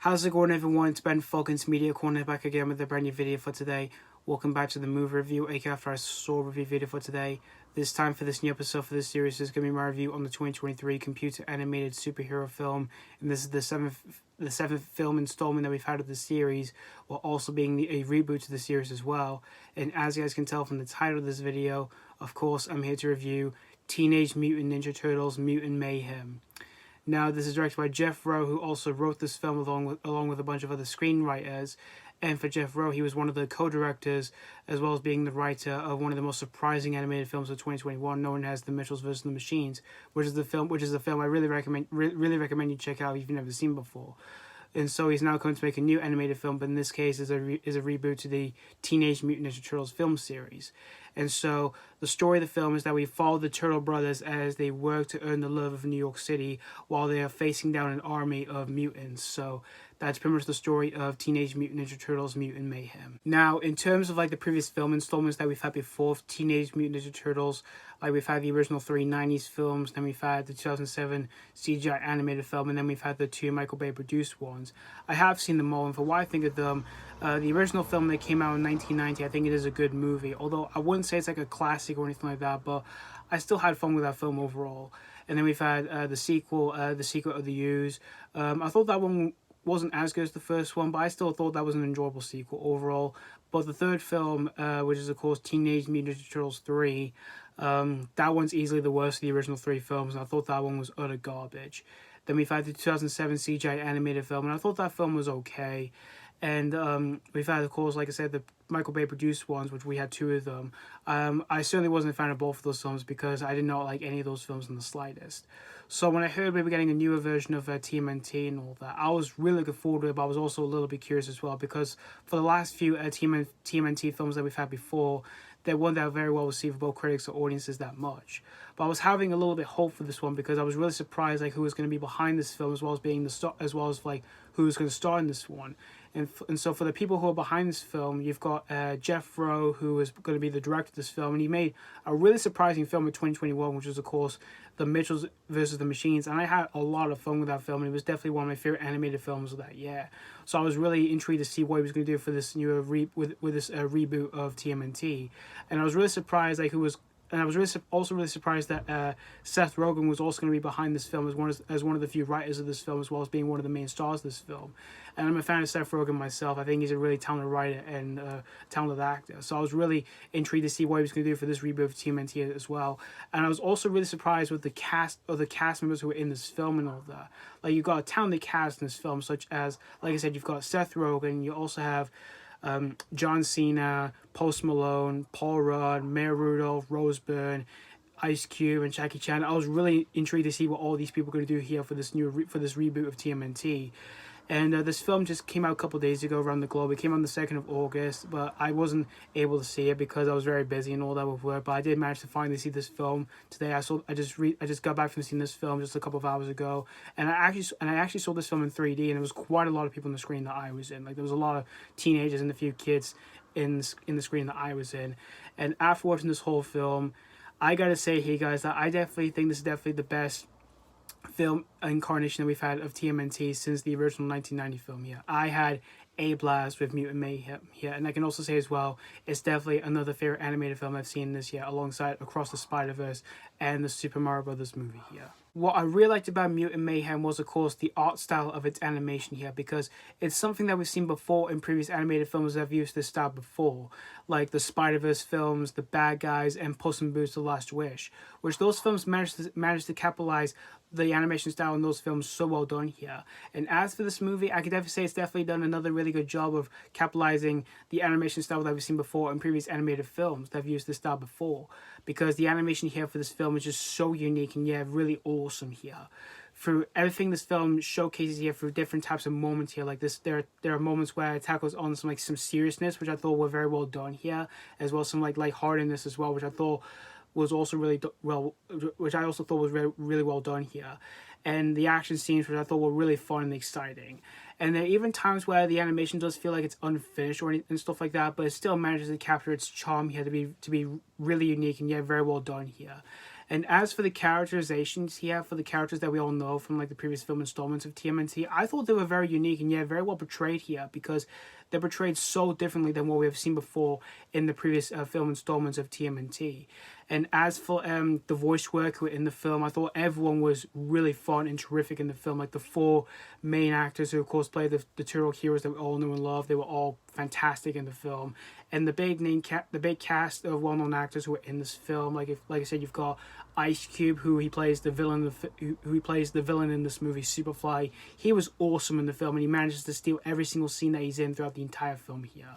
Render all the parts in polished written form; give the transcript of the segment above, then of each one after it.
How's it going, everyone? It's Ben Falcons Media Corner back again with a brand new video for today. Welcome back to the movie review, aka after our Saw review video for today. This time for this new episode for this series is going to be my review on the 2023 computer animated superhero film, and this is the seventh film installment that we've had of the series, while also being a reboot to the series as well. And as you guys can tell from the title of this video, of course, I'm here to review Teenage Mutant Ninja Turtles: Mutant Mayhem. Now, this is directed by Jeff Rowe, who also wrote this film along with a bunch of other screenwriters. And for Jeff Rowe, he was one of the co-directors, as well as being the writer of one of the most surprising animated films of 2021, known as The Mitchells vs. the Machines, which is a film I really recommend you check out if you've never seen before. And so he's now going to make a new animated film, but in this case is a reboot to the Teenage Mutant Ninja Turtles film series. And so the story of the film is that we follow the Turtle brothers as they work to earn the love of New York City while they are facing down an army of mutants. So that's pretty much the story of Teenage Mutant Ninja Turtles: Mutant Mayhem. Now, in terms of like the previous film installments that we've had before, Teenage Mutant Ninja Turtles, like we've had the original 3 90s films, then we've had the 2007 CGI animated film, and then we've had the 2 Michael Bay produced ones. I have seen them all, and for what I think of them, the original film that came out in 1990, I think it is a good movie. Although I wouldn't say it's like a classic or anything like that, but I still had fun with that film overall. And then we've had the sequel, The Secret of the Ooze. I thought that one wasn't as good as the first one, but I still thought that was an enjoyable sequel overall. But the third film, which is of course Teenage Mutant Ninja Turtles 3, that one's easily the worst of the original 3 films, and I thought that one was utter garbage. Then we've had the 2007 CGI animated film, and I thought that film was okay. And we've had, of course, like I said, the Michael Bay produced ones, which we had 2 of them. I certainly wasn't a fan of both of those films because I did not like any of those films in the slightest. So when I heard we were getting a newer version of TMNT and all that, I was really looking forward to it, but I was also a little bit curious as well because for the last few TMNT films that we've had before, they weren't that very well received by critics or audiences that much. But I was having a little bit of hope for this one because I was really surprised like who was going to be behind this film, as well as being the star, as well as like who was going to star in this one. And so for the people who are behind this film, you've got Jeff Rowe, who is going to be the director of this film, and he made a really surprising film in 2021, which was of course The Mitchells vs. the Machines, and I had a lot of fun with that film, and it was definitely one of my favorite animated films of that year. So I was really intrigued to see what he was going to do for this new reboot of TMNT, and I was really surprised like who was. And I was also really surprised that Seth Rogen was also going to be behind this film as one of the few writers of this film, as well as being one of the main stars of this film. And I'm a fan of Seth Rogen myself. I think he's a really talented writer and talented actor. So I was really intrigued to see what he was going to do for this reboot of TMNT as well. And I was also really surprised with the cast members who were in this film and all that. Like, you've got a talented cast in this film, such as, like I said, you've got Seth Rogen. You also have John Cena, Post Malone, Paul Rudd, Mayor Rudolph, Byrne, Ice Cube, and Jackie Chan. I was really intrigued to see what all these people are going to do here for this reboot of TMNT. And this film just came out a couple days ago around the globe. It came on the 2nd of August, but I wasn't able to see it because I was very busy and all that with work. But I did manage to finally see this film today. I just got back from seeing this film just a couple of hours ago, and I actually saw this film in 3D, and there was quite a lot of people on the screen that I was in. Like, there was a lot of teenagers and a few kids in the screen that I was in. And after watching this whole film, I gotta say here, guys, that I definitely think this is definitely the best film incarnation that we've had of TMNT since the original 1990 film here. I had a blast with Mutant Mayhem here, and I can also say as well, it's definitely another favorite animated film I've seen this year, alongside Across the Spider-Verse and the Super Mario Brothers movie here. What I really liked about Mutant Mayhem was, of course, the art style of its animation here, because it's something that we've seen before in previous animated films that have used this style before, like the Spider-Verse films, The Bad Guys, and Puss in Boots: The Last Wish, which those films managed to capitalize the animation style in those films so well done here. And as for this movie, I could definitely say it's definitely done another really good job of capitalizing the animation style that we've seen before in previous animated films that have used this style before, because the animation here for this film is just so unique and really awesome here. Through everything this film showcases here, through different types of moments here, like this, there are moments where it tackles on some seriousness, which I thought were very well done here, as well as some lightheartedness as well, which I thought was also really well, which I also thought was really well done here. and the action scenes, which I thought were really fun and exciting. And there are even times where the animation does feel like it's unfinished and stuff like that, but it still manages to capture its charm here to be really unique and very well done here. And as for the characterizations here, for the characters that we all know from like the previous film installments of TMNT, I thought they were very unique and very well portrayed here, because they're portrayed so differently than what we have seen before in the previous film installments of TMNT. And as for the voice work in the film, I thought everyone was really fun and terrific in the film. Like the 4 main actors who, of course, play the two heroes that we all know and love, they were all fantastic in the film. And the big cast of well-known actors who were in this film, like I said, you've got Ice Cube, who plays the villain in this movie, Superfly. He was awesome in the film, and he manages to steal every single scene that he's in throughout the entire film here.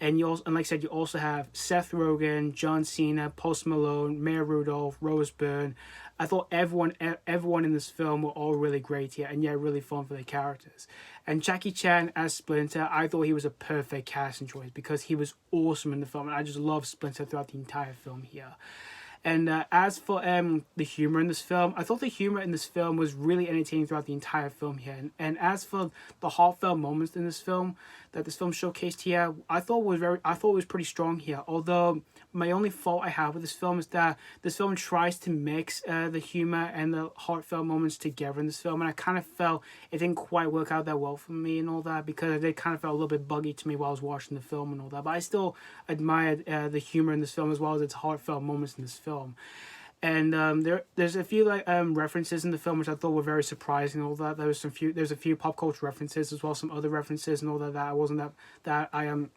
And like I said, you also have Seth Rogen, John Cena, Post Malone, Mayor Rudolph, Byrne. I thought everyone in this film were all really great here, and really fun for their characters. And Jackie Chan as Splinter, I thought he was a perfect casting choice, because he was awesome in the film, and I just love Splinter throughout the entire film here. And as for the humor in this film, I thought the humor in this film was really entertaining throughout the entire film here. And as for the heartfelt moments in this film that this film showcased here, I thought it was pretty strong here. Although my only fault I have with this film is that this film tries to mix the humor and the heartfelt moments together in this film, and I kind of felt it didn't quite work out that well for me and all that, because it kind of felt a little bit buggy to me while I was watching the film and all that. But I still admired the humor in this film as well as its heartfelt moments in this film. And there's a few references in the film which I thought were very surprising and all that. There's a few pop culture references as well, some other references and all that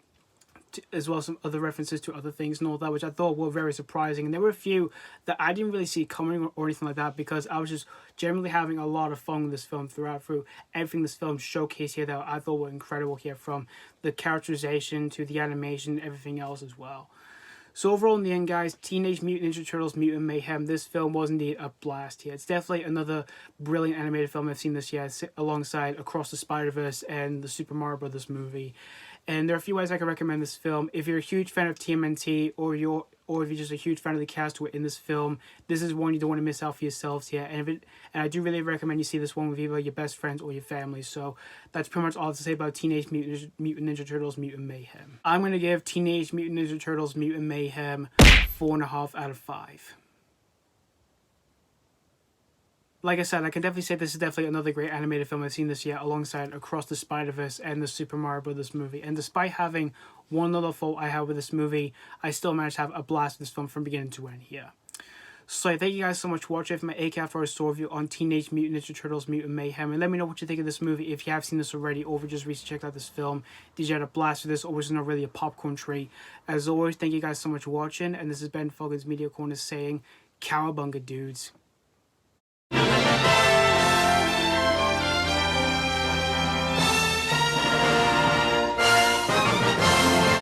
as well as some other references to other things and all that, which I thought were very surprising. And there were a few that I didn't really see coming or anything like that, because I was just generally having a lot of fun with this film through everything this film showcased here that I thought were incredible here, from the characterization to the animation and everything else as well. So overall, in the end, guys, Teenage Mutant Ninja Turtles Mutant Mayhem, this film was indeed a blast here. It's definitely another brilliant animated film I've seen this year, alongside Across the Spider-Verse and the Super Mario Brothers movie. And there are a few ways I can recommend this film. If you're a huge fan of TMNT, or if you're just a huge fan of the cast who are in this film, this is one you don't want to miss out for yourselves here. And I do really recommend you see this one with either your best friends or your family. So that's pretty much all to say about Teenage Mutant Ninja Turtles Mutant Mayhem. I'm going to give Teenage Mutant Ninja Turtles Mutant Mayhem 4.5 out of 5. Like I said, I can definitely say this is definitely another great animated film I've seen this year, alongside Across the Spider-Verse and the Super Mario Brothers movie. And despite having one little fault I have with this movie, I still managed to have a blast with this film from beginning to end here. So thank you guys so much for watching my ACAF store review on Teenage Mutant Ninja Turtles Mutant Mayhem. And let me know what you think of this movie if you have seen this already, or if you just recently checked out this film. Did you have a blast with this, or was it not really a popcorn treat? As always, thank you guys so much for watching. And this has been Fogan's Media Corner saying, cowabunga, dudes.